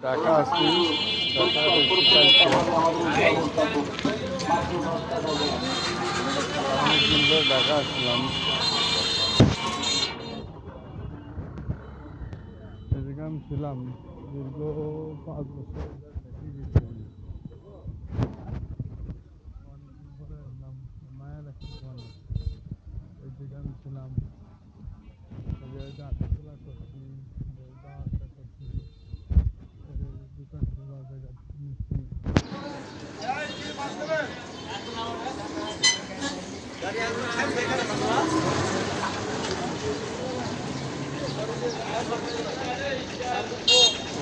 ঢাকা আসছি, ঢাকা অনেকদিন ধরে ঢাকা আসলাম। এদিকে আমি ছিলাম দীর্ঘ 5 বছর ঢাকায় গেছি আমি। অনেকদিন পরে আসলাম, মায়া লাগতেছে অনেক। এই জায়গায় আমি ছিলাম, হাঁটাচলা করছি, যাওয়া আসা করছি, দোকান জায়গা নিচ্ছি।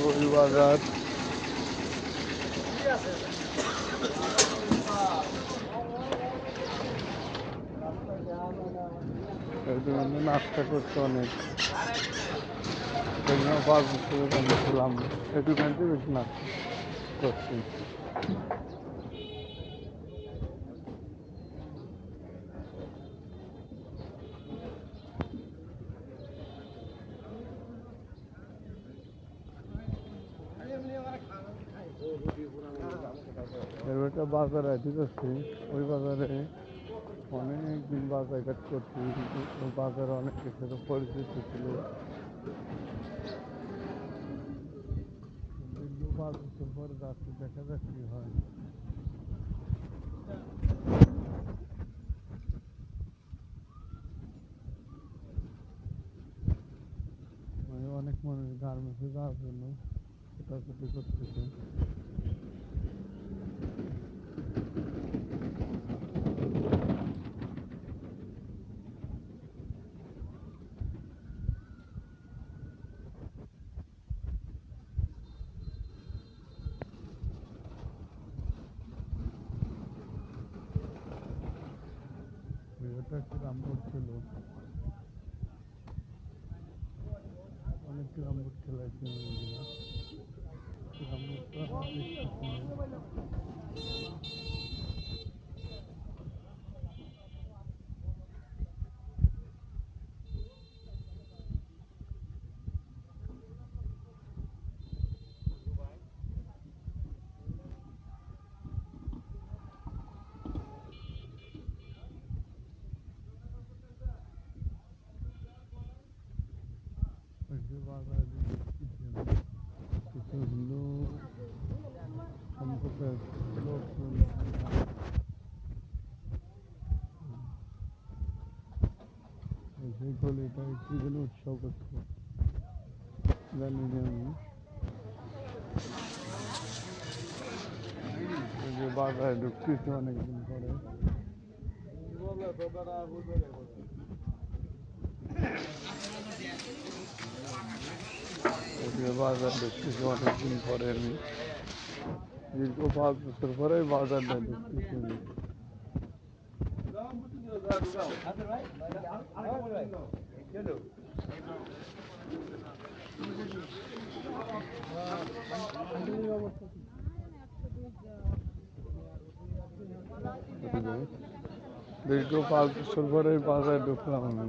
ওই বাজার এই দোকানে নাস্তা করছে অনেক। সেজন্য 5 বছর আমি ছিলাম, এই দোকানটি বেশি নাস্তা করছি। এর একটা বাজারে ঠিক আছে, ওই বাজারে অনেক দিন বাজারঘাট করছি, কিন্তু ওই বাজারে অনেক কিছুর পরিচিত ছিল। দীর্ঘ 5 বছর পরে যাচ্ছি, দেখা যাক কি হয়। মানে অনেক মানুষ গার্মেন্টসে যাওয়ার জন্য ছোটাছুটি করতেছে। এটা একটা রামবোর্ড ছিল, অনেক রামবোর্ড খেলাইছে রামবোর্ডটা বাজারে কিছু হিন্দু সম্প্রদায়ের লোকজন সেই গলিটা কি যেন উৎসব করছে, জানি না আমি। যে বাজারে ঢুকতেছে অনেকদিন পরে, বাজার ঢুকতেছে অনেকদিন পরে আমি। দীর্ঘ 5 বছর পরে বাজারটা ঢুকতেছি আমি। দীর্ঘ 5 বছর পরে বাজারে ঢুকলাম আমি।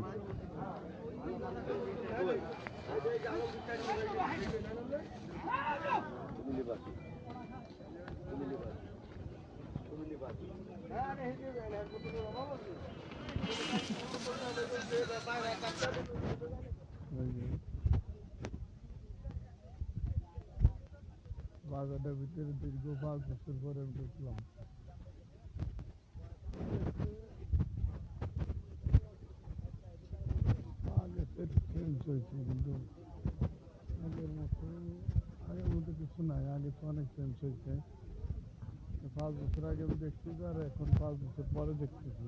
বাজারটার ভিতরে দীর্ঘ 5 বছর পরে ঢুকলাম। আগে চেঞ্জ হয়েছে, কিন্তু আগের মতো কিছু নাই। আগে তো অনেক চেঞ্জ হয়েছে। 5 বছর আগে আমি দেখছি, আর এখন 5 বছর পরে দেখতেছি।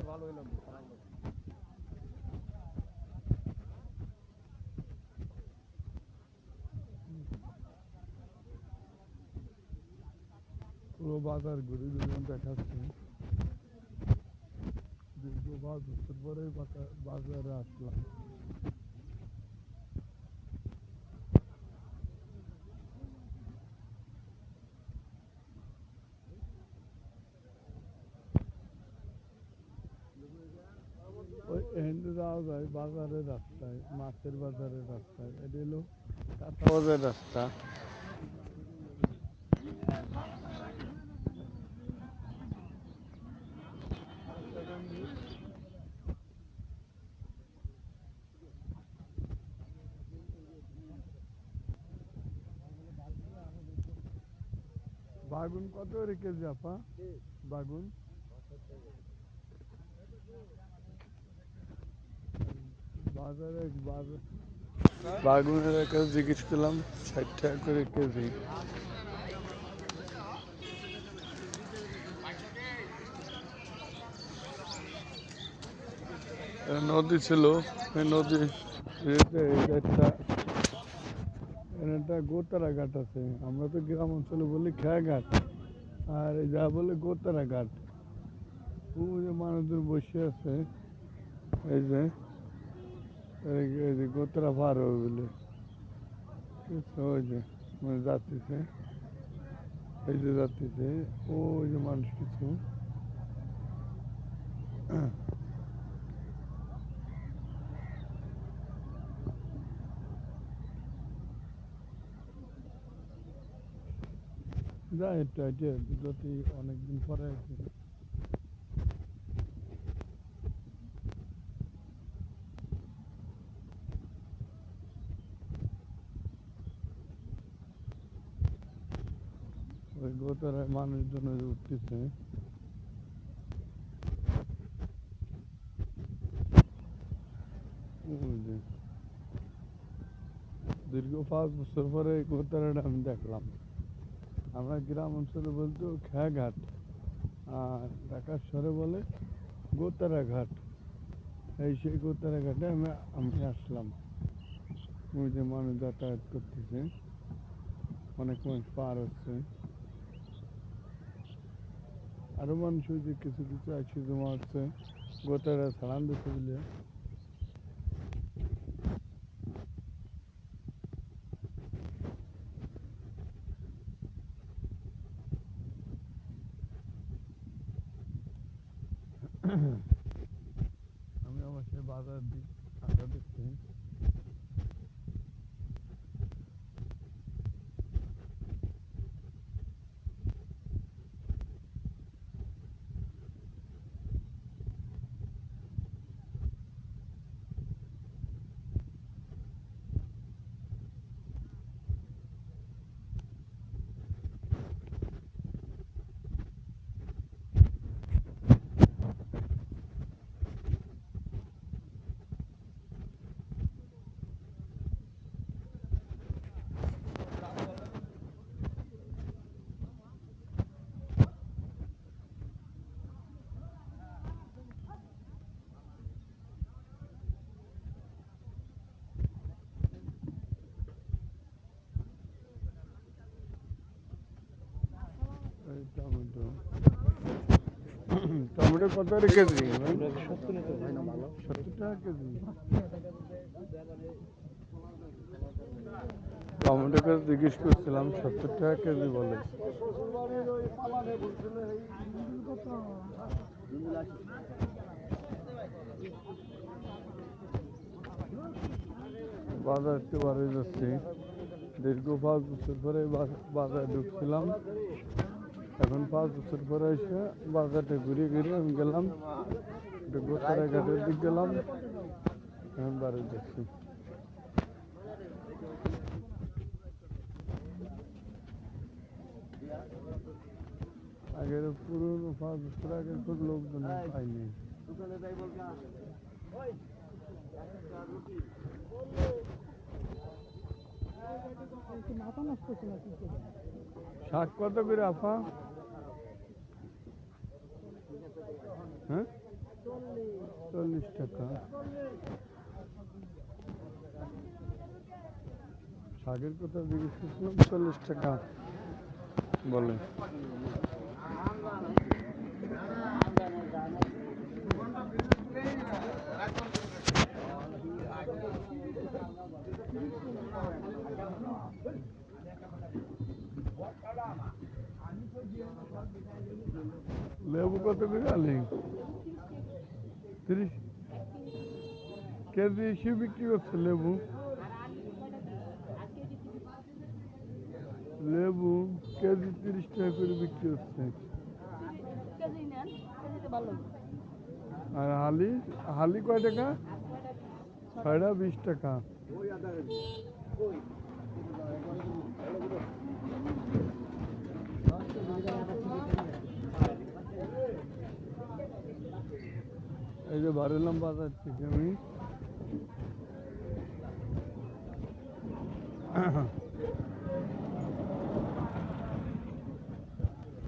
ভালো হইলাম। পুরো বাজার ঘুরে ঘুরে দেখাচ্ছি। দীর্ঘ 5 বছর পরে বাজারে আসলাম। ওই যাওয়া যায় বাজারের রাস্তায়, মাছের বাজারের রাস্তায়। এটা হলো কাঁচা বাজারের রাস্তা। বাগুন কত করে কেজি আপা? বাগুন বাজারে বাগুনের কাছে জিজ্ঞেস করলাম 60 টাকা করে কেজি। নদী ছিল, এই নদী একটা একটা গোতারা ঘাট আছে। আমরা তো গ্রাম অঞ্চলে বলি খেয়া ঘাট, আর যা বলে গোতারা ঘাট। ওই যে মানুষজন বসে আছে, এই যে এই যে গোতারা পার হবে বলে, ওই যে মানে যাত্রীছে, এই যে যাত্রীছে, ওই যে মানুষ কিছু যায় একটু আইডিয়া দুটোতেই অনেকদিন পরে আছে। ওই গোতারায় মানুষজন উঠতেছে। ওই যে দীর্ঘ 5 বছর পরে এই গোতারাটা আমি দেখলাম। আমরা গ্রাম অঞ্চলে বলতে খেয়া ঘাট, আর ঢাকার শহরে বলে গোতারা ঘাট। এই সেই গোতারা ঘাটে আমি আসলাম। ওই যে মানুষ যাতায়াত করতেছে, অনেক মানুষ পার হচ্ছে। আরো মানুষ ওই যে কিছু কিছু আছে জমা হচ্ছে, গোতারা ছাড়ান দিচ্ছে বলে। আমি অবশ্যই বাজার দিক আশা দেখছি। এই টমেটো টমেটো কত করে কেজি? 70 টাকা কেজি। টমেটো গাছ জিজ্ঞেস করছিলাম, 70 টাকা কেজি বলে। বাজার একটু বাড়ে যাচ্ছে। দীর্ঘ 5 বছর পরে বাজারে ঢুকছিলাম। এখন 5 বছর পরে এসে বাজারটা ঘুরে ঘুরে আমি গেলাম, একটু গোতারা ঘাটের দিক গেলাম, এখন বাড়ি যাচ্ছি। আগের পুরোনো 5 বছর আগের খুব লোকজন পাইনি। শাক কত করে আপা? হ্যাঁ, 40 টাকা। শাকের কথা জিজ্ঞেস করছিলাম, 40 টাকা বলে। লেবু কত করে আলি? 30। কেজি হিসেবে বিক্রি করছে লেবু। লেবু কেজি 30 টাকা করে বিক্রি হচ্ছে। আর হালি হালি কয় টাকা? 20 টাকা। এই যে বারুলাম বাজার থেকে আমি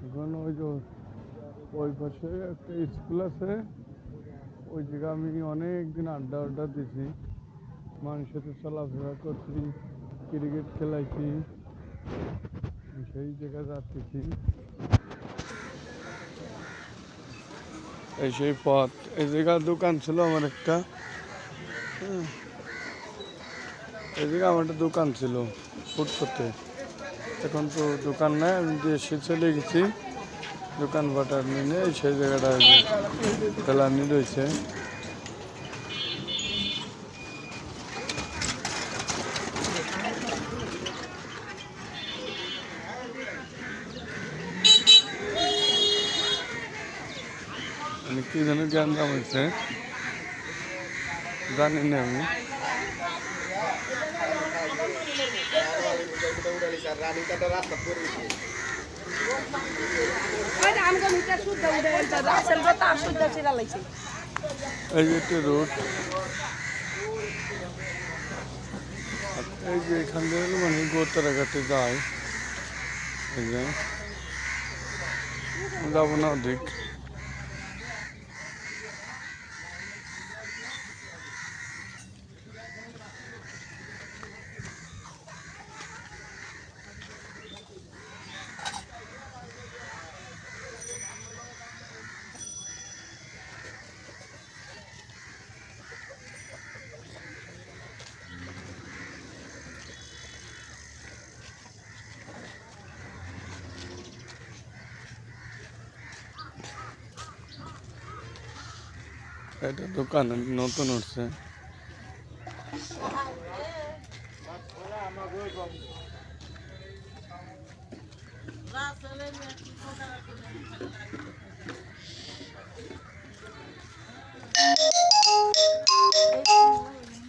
এখন ওই যে ওই পাশে একটা স্কুল আছে, ওই জায়গায় আমি অনেক দিন আড্ডা দিছি, মানুষের সাথে চলাফেরা করছি, ক্রিকেট খেলাইছি, সেই জায়গায় যাচ্ছি। এই সেই পথ, এই জায়গার দোকান ছিল আমার একটা, এই জায়গায় আমার একটা দোকান ছিল ফুটপাতে। এখন তো দোকান নেই, আমি দেশে চলে গেছি, দোকান বাটার নিয়ে সেই জায়গাটা ফেলানি রয়েছে। কি যেন জ্ঞান দাম হয়েছে জানি না আমি। এই যে একটা রোড, এই যে এখান থেকে মানে গোতারাঘাটে যায়, এই যে যাবো না অধিক। এটা দোকান নতুন উঠছে।